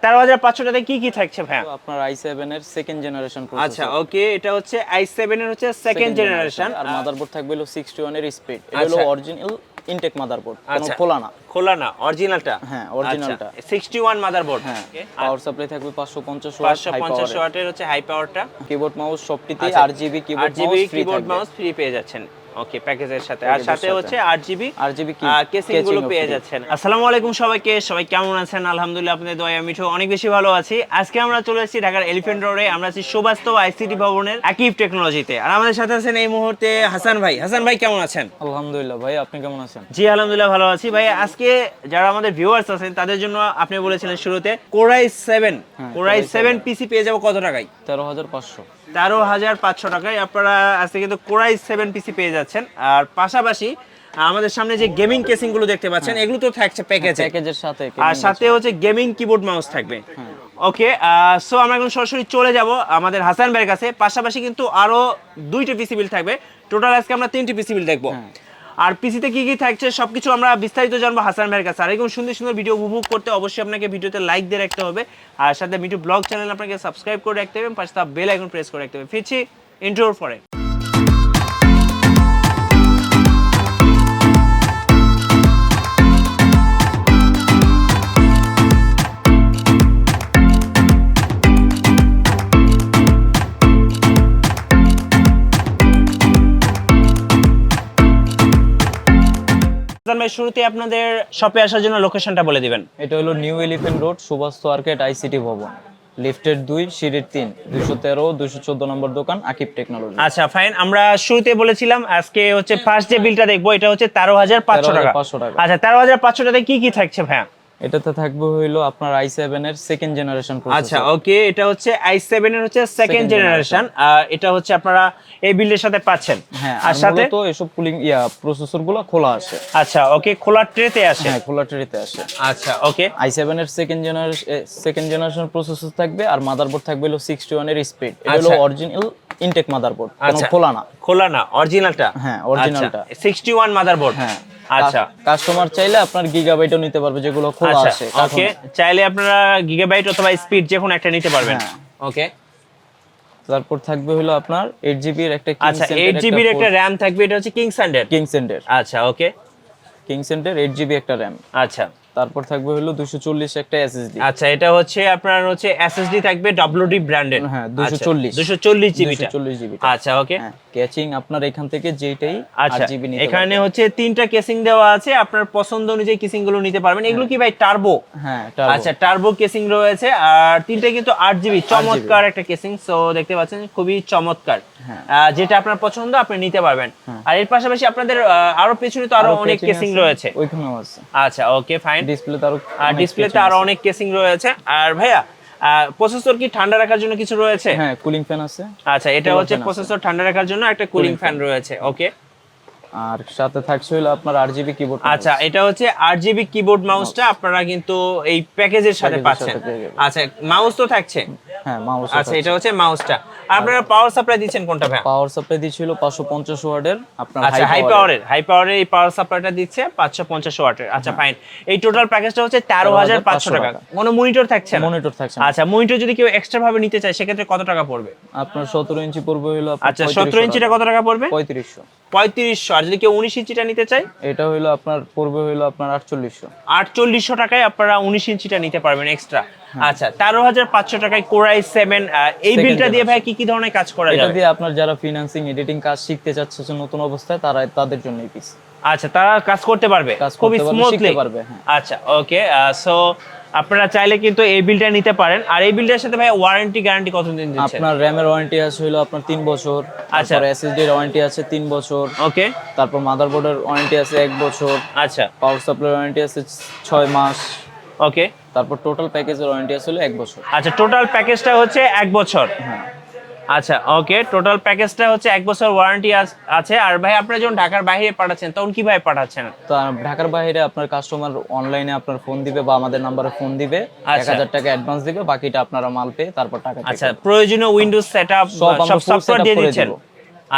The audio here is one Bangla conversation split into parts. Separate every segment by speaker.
Speaker 1: 13,500 টাকায় কি থাকছে ভাই?
Speaker 2: আপনার i7 এর সেকেন্ড জেনারেশন প্রসেসর।
Speaker 1: আচ্ছা ওকে, এটা হচ্ছে i7 এর হচ্ছে সেকেন্ড জেনারেশন
Speaker 2: আর মাদারবোর্ড থাকবে হলো 61 এর স্পিড। এটা হলো অরিজিনাল ইনটেক মাদারবোর্ড, কোনো
Speaker 1: খোলা না অরিজিনালটা।
Speaker 2: হ্যাঁ অরিজিনালটা
Speaker 1: 61 মাদারবোর্ড।
Speaker 2: হ্যাঁ, পাওয়ার সাপ্লাই থাকবে 550 ওয়াট,
Speaker 1: 550 ওয়াটের হচ্ছে হাই পাওয়ারটা।
Speaker 2: কিবোর্ড মাউস সবটিতেই RGB
Speaker 1: কিবোর্ড মাউস ফ্রি পেয়ে যাচ্ছেন। ওকে, প্যাকেজের সাথে আর সাথে হচ্ছে RGB কেসিং গুলো পেয়ে যাচ্ছেন। আসসালামু আলাইকুম সবাইকে, সবাই কেমন আছেন? আলহামদুলিল্লাহ, আপনাদের দয়ায় মিঠু অনেক বেশি ভালো আছি। আজকে আমরা চলে এসেছি ঢাকার এলিফ্যান্ট রোডে। আমরা আছি সুবাস্তু আইসিটি ভবনের আকিব টেকনোলজিতে। আর আমাদের সাথে আছেন এই মুহূর্তে হাসান ভাই। হাসান ভাই কেমন আছেন?
Speaker 2: আলহামদুলিল্লাহ ভাই, আপনি কেমন আছেন?
Speaker 1: জি আলহামদুলিল্লাহ ভালো আছি ভাই। আজকে যারা আমাদের ভিউয়ার্স আছেন তাদের জন্য আপনি বলেছিলেন শুরুতে কোরাই 7 পিসি পেয়ে যাবো কত টাকায়?
Speaker 2: 13,500
Speaker 1: টাকায় আপনারা আজকে কিন্তু কোরাই 7 পিসি পেয়ে যাচ্ছেন। আর পাশাপাশি আমাদের সামনে যে গেমিং কেসিং গুলো দেখতে পাচ্ছেন এগুলো তো থাকছে প্যাকেজের সাথে, আর সাথে হচ্ছে গেমিং কিবোর্ড মাউস থাকবে। ওকে, সো আমরা এখন সরাসরি চলে যাব আমাদের হাসান ভাইয়ের কাছে। পাশাপাশি কিন্তু আরো 2টি পিসি বিল থাকবে। টোটাল আজকে আমরা 3টি পিসি বিল দেখবো। আর পিসিতে কি থাকছে সবকিছু আমরা বিস্তারিত জানবো হাসান ভাইয়ের কাছে। আর এরকম সুন্দর সুন্দর ভিডিও উপভোগ করতে অবশ্যই আপনাকে ভিডিওতে লাইক দিয়ে রাখতে হবে, আর সাথে মিঠু ব্লগ চ্যানেল আপনাকে সাবস্ক্রাইব করে রাখতে হবে, পাশে বেল আইকন প্রেস করে রাখতে হবে। ফিরছি ইন্ট্রোর পরে। শুরুতে আপনাদের শপে আসার জন্য লোকেশনটা বলে দিবেন।
Speaker 2: এটা হলো new elephant road, Subastu arcade, ICT ভবন, লিফটের 2 সিঁড়ির 3, 213 214 নম্বর দোকান, আকিব টেকনোলজি।
Speaker 1: আচ্ছা ফাইন, আমরা শুরুতে বলেছিলাম আজকে হচ্ছে ফার্স্ট যে বিলটা দেখবো এটা হচ্ছে 13,500 টাকা। আচ্ছা 13,500 টাকায় কি থাকছে ভাইয়া?
Speaker 2: এটাতে থাকবে হইলো আপনার i7 এর সেকেন্ড জেনারেশন প্রসেসর।
Speaker 1: আচ্ছা ওকে, এটা হচ্ছে i7 এর হচ্ছে সেকেন্ড জেনারেশন। এটা হচ্ছে আপনারা এই বিল্ডের সাথে পাচ্ছেন।
Speaker 2: হ্যাঁ, আর সাথে তো এসব কুলিং প্রসেসরগুলো খোলা আসে।
Speaker 1: আচ্ছা ওকে, খোলা ট্রেতে আসে।
Speaker 2: হ্যাঁ, খোলা ট্রেতে আসে।
Speaker 1: আচ্ছা ওকে,
Speaker 2: i7 এর সেকেন্ড জেনারেশন প্রসেসর থাকবে, আর মাদারবোর্ড থাকবে হলো 61 এর স্পিড। এটা হলো অরিজিনাল ইনটেক মাদারবোর্ড, কোনো খোলা না অরিজিনালটা। হ্যাঁ অরিজিনালটা 61 মাদারবোর্ড। হ্যাঁ আচ্ছা, কাস্টমার চাইলে আপনার গিগাবাইটও নিতে পারবে, যেগুলো খোলা আছে।
Speaker 1: ওকে, চাইলে আপনারা গিগাবাইট অথবা স্পিড যে কোনো একটা নিতে পারবেন। ওকে,
Speaker 2: তারপর থাকবে হলো আপনার 8GB এর একটা
Speaker 1: আচ্ছা 8GB এর একটা RAM থাকবে। এটা হচ্ছে কিংসেন্ডের। আচ্ছা ওকে,
Speaker 2: কিংসেন্ডের 8GB একটা RAM।
Speaker 1: আচ্ছা,
Speaker 2: তারপর থাকবে হলো 240 একটা SSD।
Speaker 1: আচ্ছা, এটা হচ্ছে আপনার হচ্ছে SSD থাকবে WD ব্র্যান্ডের।
Speaker 2: হ্যাঁ 240 GB।
Speaker 1: আচ্ছা ওকে,
Speaker 2: ক্যাচিং আপনার এখান থেকে যেটাই RGB নিতে পারবেন।
Speaker 1: এখানে হচ্ছে 3টা কেসিং দেওয়া আছে, আপনার পছন্দ অনুযায়ী কেসিং গুলো নিতে পারবেন। এগুলো কি ভাই টার্বো?
Speaker 2: হ্যাঁ টার্বো।
Speaker 1: আচ্ছা, টার্বো কেসিং রয়েছে, আর 3টা কিন্তু 8GB। চমৎকার একটা কেসিং, সো দেখতে পাচ্ছেন খুবই চমৎকার। যেটা আপনার পছন্দ আপনি নিতে পারবেন। আর এর পাশাপাশি আপনাদের আরো পেছনে তো আরো অনেক কেসিং রয়েছে।
Speaker 2: ওইখানেও আছে।
Speaker 1: আচ্ছা ওকে ফাইন,
Speaker 2: ডিসপ্লেতে
Speaker 1: আরো অনেক কেসিং রয়েছে। আর ভাইয়া প্রসেসর কি ঠান্ডা রাখার জন্য কিছু রয়েছে?
Speaker 2: হ্যাঁ, কুলিং ফ্যান আছে।
Speaker 1: আচ্ছা, এটা হচ্ছে প্রসেসর ঠান্ডা রাখার জন্য একটা কুলিং ফ্যান রয়েছে। ওকে,
Speaker 2: আর সাথে থাকছে হলো আপনার RGB কিবোর্ড।
Speaker 1: আচ্ছা, এটা হচ্ছে RGB কিবোর্ড মাউসটা আপনারা কিন্তু এই প্যাকেজের সাথে পাচ্ছেন। আচ্ছা, মাউস তো থাকছে।
Speaker 2: হ্যাঁ মাউস।
Speaker 1: আচ্ছা, এটা হচ্ছে মাউসটা। আপনারা পাওয়ার সাপ্লাই দিচ্ছেন কোনটা ভাই?
Speaker 2: পাওয়ার সাপ্লাই দিছিল 550 ওয়াটের আপনার।
Speaker 1: আচ্ছা, হাই পাওয়ারের এই পাওয়ার সাপ্লাইটা দিচ্ছে 550 ওয়াটের। আচ্ছা ফাইন, এই টোটাল প্যাকেজটা হচ্ছে 13,500 টাকা। কোনো মনিটর থাকছে না?
Speaker 2: মনিটর থাকছে না।
Speaker 1: আচ্ছা, মনিটর যদি কেউ এক্সট্রা ভাবে নিতে চায় সেক্ষেত্রে কত টাকা পড়বে?
Speaker 2: আপনার 17 ইঞ্চি পড়বে হলো।
Speaker 1: আচ্ছা, 17 ইঞ্চিটা কত টাকা পড়বে?
Speaker 2: 3500।
Speaker 1: আর যদি কেউ 19 ইঞ্চিটা নিতে চায়?
Speaker 2: এটা হলো আপনার পড়বে হলো আপনার
Speaker 1: 4800 টাকায় আপনারা 19 ইঞ্চিটা নিতে পারবেন এক্সট্রা। আচ্ছা, 13,500 টাকায় কোরাই 7। এই বিলটা দিয়ে ভাই কি ধরনের কাজ করা যাবে?
Speaker 2: এটা দিয়ে আপনার যারা ফিনান্সিং এডিটিং কাজ শিখতে চাচ্ছে নতুন অবস্থায়, তাদের জন্য এই পিস।
Speaker 1: আচ্ছা, তারা কাজ করতে পারবে খুবই স্মুথলি। আচ্ছা ওকে, সো আপনারা চাইলে কিন্তু এই বিলটা নিতে পারেন। আর এই বিলটার সাথে ভাই ওয়ারেন্টি গ্যারান্টি কতদিন দিচ্ছেন?
Speaker 2: আপনার RAM এর ওয়ারেন্টি আছে হলো আপনার 3 বছর।
Speaker 1: আচ্ছা,
Speaker 2: SSD এর ওয়ারেন্টি আছে 3 বছর।
Speaker 1: ওকে,
Speaker 2: তারপর মাদারবোর্ডের ওয়ারেন্টি আছে 1 বছর।
Speaker 1: আচ্ছা,
Speaker 2: পাওয়ার সাপ্লাই ওয়ারেন্টি আছে 6 মাস।
Speaker 1: ওকে,
Speaker 2: তারপর টোটাল প্যাকেজের ওয়ারেন্টি আছে হলো 1 বছর।
Speaker 1: আচ্ছা, টোটাল প্যাকেজটা হচ্ছে 1 বছর।
Speaker 2: হ্যাঁ
Speaker 1: আচ্ছা ওকে, টোটাল প্যাকেজটা হচ্ছে 1 বছর ওয়ারেন্টি আছে। আর ভাই আপনারা যখন ঢাকার বাইরে পাঠাচ্ছেন তখন কিভাবে পাঠাচ্ছেন?
Speaker 2: তো ঢাকার বাইরে আপনার কাস্টমার অনলাইনে আপনার ফোন দিবে বা আমাদের নম্বরে ফোন দিবে, 1000 টাকা অ্যাডভান্স দিবে, বাকিটা আপনারা মাল পেয়ে তারপর টাকা।
Speaker 1: আচ্ছা, প্রয়োজনীয় উইন্ডোজ সেটআপ সব সফটওয়্যার দিয়ে দিচ্ছেন?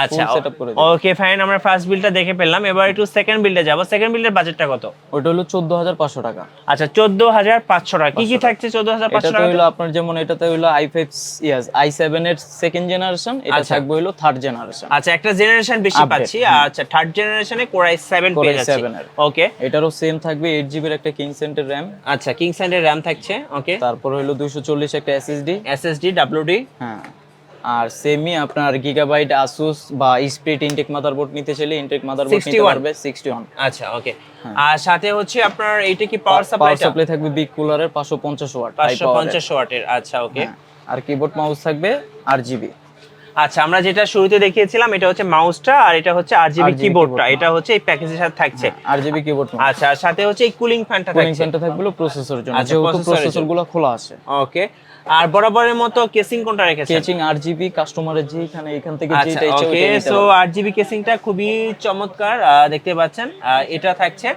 Speaker 1: আচ্ছা
Speaker 2: ফুল সেটআপ করে দেব।
Speaker 1: ওকে ফাইন, আমরা ফার্স্ট বিলটা দেখে পেলাম, এবার একটু সেকেন্ড বিলটা যাব। সেকেন্ড বিলের বাজেটটা কত?
Speaker 2: ওটা হলো 14500 টাকা।
Speaker 1: আচ্ছা 14500 টাকা। কি কি থাকছে 14500
Speaker 2: এটা
Speaker 1: টাকা?
Speaker 2: হলো আপনার যেমন এটাতে হলো i5 i7 এর সেকেন্ড জেনারেশন, এটা থাকবে হলো থার্ড জেনারেশন।
Speaker 1: আচ্ছা একটা জেনারেশন বেশি পাচ্ছি। আচ্ছা থার্ড জেনারেশনে Core i7 পেয়ে যাচ্ছি। ওকে
Speaker 2: এটারও সেম থাকবে 8 জিবির একটা কিং সেন্টের র‍্যাম।
Speaker 1: আচ্ছা কিং সাইজের RAM থাকছে। ওকে
Speaker 2: তারপর হলো 240 একটা
Speaker 1: SSD WD।
Speaker 2: হ্যাঁ, আর সেমি আপনার গিগাবাইট আসুস বা স্প্লিট ইনটেক মাদারবোর্ড নিতে চাইলে ইনটেক মাদারবোর্ড নিতে পারবে 61।
Speaker 1: আচ্ছা ওকে, আর সাথে হচ্ছে আপনার এইটা কি পাওয়ার
Speaker 2: সাপ্লাই থাকবে বিগ কুলারের 550 ওয়াট,
Speaker 1: 550 ওয়াটের। আচ্ছা ওকে,
Speaker 2: আর কিবোর্ড মাউস থাকবে RGB।
Speaker 1: আচ্ছা আমরা যেটা শুরুতে দেখিয়েছিলাম এটা হচ্ছে মাউসটা, আর এটা হচ্ছে RGB কিবোর্ডটা, এটা হচ্ছে এই প্যাকেজের সাথে থাকছে
Speaker 2: RGB কিবোর্ড।
Speaker 1: আচ্ছা আর সাথে হচ্ছে এই কুলিং ফ্যানটা থাকছে।
Speaker 2: কুলিং ফ্যানটা থাকবে প্রসেসরের জন্য, যেহেতু প্রসেসরগুলো খোলা আছে।
Speaker 1: ওকে, আর বরাবরের মতো কেসিং কোনটা রেখেছেন?
Speaker 2: কেসিং RGB, কাস্টমারের যেখানে এখান থেকে যেটা ইচ্ছা
Speaker 1: ওকে,
Speaker 2: ওইটা নিতে
Speaker 1: সো
Speaker 2: পারবে।
Speaker 1: RGB কেসিংটা খুবই চমৎকার দেখতে পাচ্ছেন, এটা থাকছে।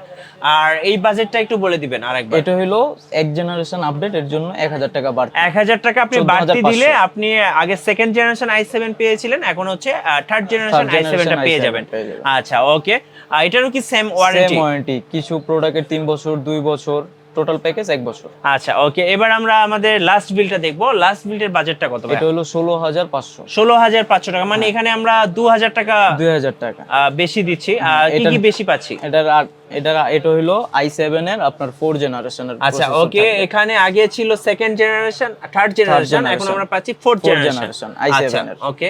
Speaker 1: আর এই বাজেটটা একটু বলে দিবেন আরেকবার।
Speaker 2: এটা হলো এক জেনারেশন আপডেট, এর জন্য 1000 টাকা বাড়তি।
Speaker 1: 1000 টাকা আপনি বাড়তি দিলে আপনি আগে সেকেন্ড জেনারেশন i7 পেয়েছিলেন, এখন হচ্ছে থার্ড জেনারেশন i7 টা পেয়ে যাবেন। আচ্ছা ওকে, এটারও কি সেম ওয়ারেন্টি?
Speaker 2: কিছু প্রোডাক্টের 3 বছর 2 বছর, টোটাল প্যাকেজ 1 বছর।
Speaker 1: আচ্ছা ওকে, এবার আমরা আমাদের লাস্ট বিলটা দেখবো। লাস্ট বিলের বাজেটটা কত?
Speaker 2: এটা হলো 16500।
Speaker 1: 16500 টাকা, মানে এখানে আমরা 2000 টাকা বেশি দিচ্ছি। কি কি বেশি পাচ্ছি?
Speaker 2: এটা হলো i7 এর আপনার 4 জেনারেশনের।
Speaker 1: আচ্ছা ওকে, এখানে আগে ছিল সেকেন্ড জেনারেশন, থার্ড জেনারেশন, এখন আমরা পাচ্ছি ফোর্থ জেনারেশন i7 এর। ওকে,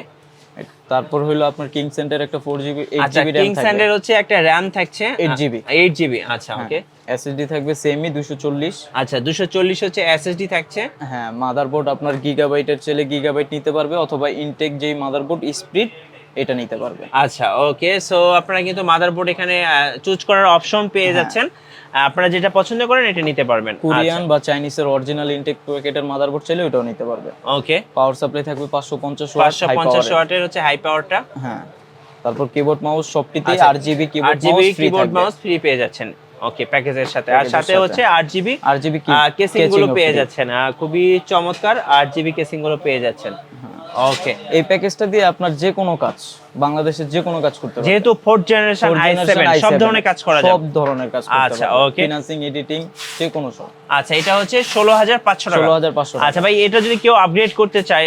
Speaker 2: তারপর হলো আপনার কিং সেন্টার একটা 4GB 8GB RAM থাকবে।
Speaker 1: কিং সেন্টার হচ্ছে একটা RAM থাকছে 8GB। আচ্ছা ওকে,
Speaker 2: SSD থাকবে সেমি 240।
Speaker 1: আচ্ছা 240 হচ্ছে SSD থাকছে।
Speaker 2: হ্যাঁ, মাদারবোর্ড আপনার গিগাবাইটের চেলে গিগাবাইট নিতে পারবে, অথবা ইনটেক যেই মাদারবোর্ড স্প্লিট এটা নিতে পারবে।
Speaker 1: আচ্ছা ওকে, সো আপনারা কিন্তু মাদারবোর্ড এখানে চুজ করার অপশন পেয়ে যাচ্ছেন, আপনারা যেটা পছন্দ করেন এটা নিতে পারবেন।
Speaker 2: কোরিয়ান বা চাইনিজের অরিজিনাল ইনটেক প্যাকেটের মাদারবোর্ড চাইলে ওটাও নিতে পারবে।
Speaker 1: ওকে,
Speaker 2: পাওয়ার সাপ্লাই থাকবে 550 ওয়াট,
Speaker 1: 550 ওয়াটের হচ্ছে হাই পাওয়ারটা।
Speaker 2: হ্যাঁ, তারপর কিবোর্ড মাউস সবটিতে RGB
Speaker 1: কিবোর্ড মাউস ফ্রি পেয়ে যাচ্ছেন। ওকে, প্যাকেজের সাথে, আর সাথে হচ্ছে RGB কেসিং গুলো পেয়ে যাচ্ছেন। খুবই চমৎকার RGB কেসিং গুলো পেয়ে যাচ্ছেন। ওকে,
Speaker 2: এই প্যাকেজটা দিয়ে আপনার যে কোনো কাজ, বাংলাদেশের যে কোনো কাজ করতে পারবেন,
Speaker 1: যেহেতু ফোর্থ জেনারেশন i7 সব ধরনের কাজ করা যাবে।
Speaker 2: সব ধরনের কাজ করতে পারবেন।
Speaker 1: আচ্ছা ওকে,
Speaker 2: ফিনান্সিং, এডিটিং, যে কোনো সব।
Speaker 1: আচ্ছা এটা হচ্ছে 16500 টাকা।
Speaker 2: 16500।
Speaker 1: আচ্ছা ভাই, এটা যদি কেউ আপগ্রেড করতে চায়,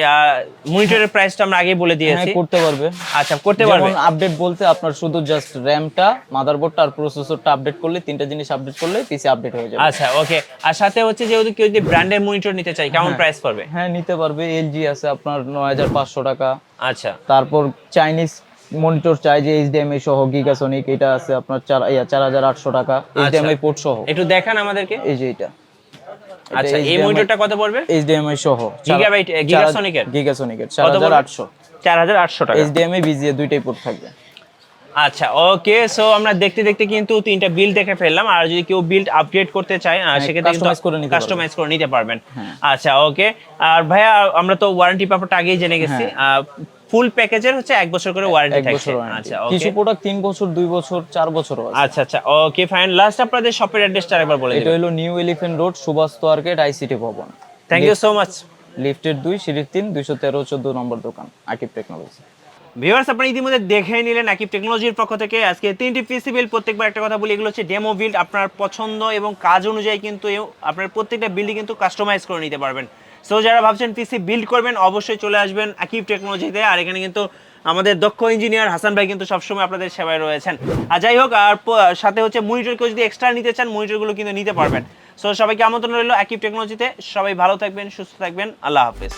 Speaker 1: মনিটরের প্রাইসটা আমরা আগেই বলে দিয়েছি।
Speaker 2: হ্যাঁ, করতে পারবে।
Speaker 1: আচ্ছা করতে পারবে।
Speaker 2: যেমন আপডেট বলতে আপনার শুধু জাস্ট র‍্যামটা, মাদারবোর্ডটা আর প্রসেসরটা আপডেট করলে, তিনটা জিনিস আপডেট করলে পিসি আপডেট হয়ে যাবে।
Speaker 1: আচ্ছা ওকে, আর সাথে হচ্ছে যেহেতু কেউ যদি ব্র্যান্ডের মনিটর নিতে চায়, কেমন প্রাইস পড়বে?
Speaker 2: হ্যাঁ, নিতে পারবে। LG আছে আপনার 9500 টাকা।
Speaker 1: আচ্ছা,
Speaker 2: তারপর চাইনিজ মনিটর চাই যে HDMI সহ গিগাসনিক, এটা আছে আপনার 4800 টাকা, HDMI পোর্ট সহ।
Speaker 1: একটু দেখান আমাদেরকে।
Speaker 2: এই যে এটা।
Speaker 1: আচ্ছা, এই মনিটরটা কত পড়বে?
Speaker 2: HDMI সহ গিগাসনিকের
Speaker 1: 4800 টাকা।
Speaker 2: HDMI VGA দুইটাই পোর্ট থাকবে।
Speaker 1: আচ্ছা ওকে, সো আমরা দেখতে দেখতে কিন্তু তিনটা বিল্ড দেখে ফেললাম, আর যদি কেউ বিল্ড আপগ্রেড করতে চায় সেক্ষেত্রে কাস্টমাইজ করে নিতে পারবেন। আচ্ছা ওকে, আর ভাইয়া আমরা তো ওয়ারেন্টি ব্যাপারটা আগেই জেনে গেছি, ফুল প্যাকেজের হচ্ছে 1 বছর করে ওয়ারেন্টি থাকছে। আচ্ছা ওকে,
Speaker 2: কিছু প্রোডাক্ট 3 বছর 2 বছর 4 বছরও আছে।
Speaker 1: আচ্ছা আচ্ছা ওকে ফাইন, লাস্ট আপনাদের শপের অ্যাড্রেসটা আরেকবার বলে দিন।
Speaker 2: এটা হলো new elephant road, Subastu arcade, ICT ভবন।
Speaker 1: Thank you so much.
Speaker 2: লিফটের 2 সিঁড়ির 3 213-14 নম্বর দোকান, আকিব টেকনোলজি।
Speaker 1: ভিউয়ার্স, আপনারা ইতিমধ্যে দেখে নিলেন আকিব টেকনোলজির পক্ষ থেকে আজকে 3টি পিসি বিল্ড। প্রত্যেকবার একটা কথা বলি, এগুলো হচ্ছে ডেমো বিল্ড, আপনার পছন্দ এবং কাজ অনুযায়ী কিন্তু আপনার প্রত্যেকটা বিল্ডই কিন্তু কাস্টমাইজ করে নিতে পারবেন। সো যারা ভাবছেন পিসি বিল্ড করবেন, অবশ্যই চলে আসবেন আকিব টেকনোলজিতে। আর এখানে কিন্তু আমাদের দক্ষ ইঞ্জিনিয়ার হাসান ভাই কিন্তু সবসময় আপনাদের সেবায় রয়েছেন। আর যাই হোক, আর সাথে হচ্ছে মনিটর কেউ যদি এক্সট্রা নিতে চান, মনিটরগুলো কিন্তু নিতে পারবেন। সো সবাইকে আমন্ত্রণ রইল আকিব টেকনোলজিতে। সবাই ভালো থাকবেন, সুস্থ থাকবেন, আল্লাহ হাফেজ।